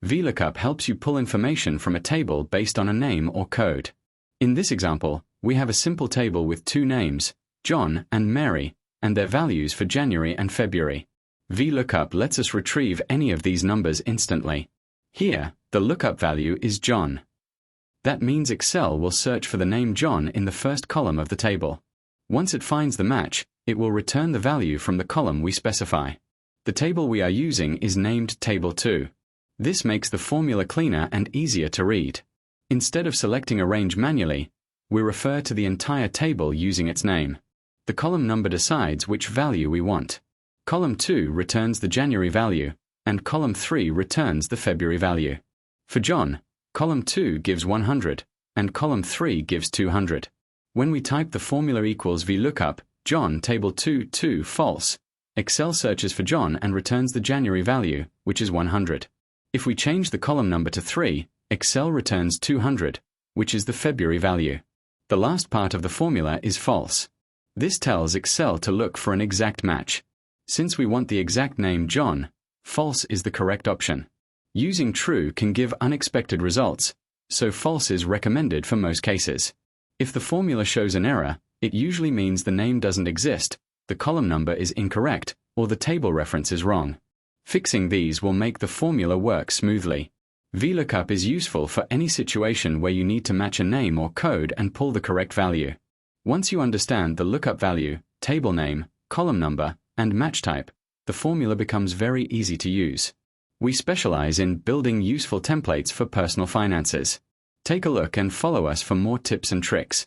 VLOOKUP helps you pull information from a table based on a name or code. In this example, we have a simple table with two names, John and Mary, and their values for January and February. VLOOKUP lets us retrieve any of these numbers instantly. Here, the lookup value is John. That means Excel will search for the name John in the first column of the table. Once it finds the match, it will return the value from the column we specify. The table we are using is named Table 2. This makes the formula cleaner and easier to read. Instead of selecting a range manually, we refer to the entire table using its name. The column number decides which value we want. Column 2 returns the January value, and column 3 returns the February value. For John, column 2 gives 100, and column 3 gives 200. When we type the formula equals VLOOKUP, John table 2 false, Excel searches for John and returns the January value, which is 100. If we change the column number to 3, Excel returns 200, which is the February value. The last part of the formula is false. This tells Excel to look for an exact match. Since we want the exact name John, false is the correct option. Using true can give unexpected results, so false is recommended for most cases. If the formula shows an error, it usually means the name doesn't exist, the column number is incorrect, or the table reference is wrong. Fixing these will make the formula work smoothly. VLOOKUP is useful for any situation where you need to match a name or code and pull the correct value. Once you understand the lookup value, table name, column number, and match type, the formula becomes very easy to use. We specialize in building useful templates for personal finances. Take a look and follow us for more tips and tricks.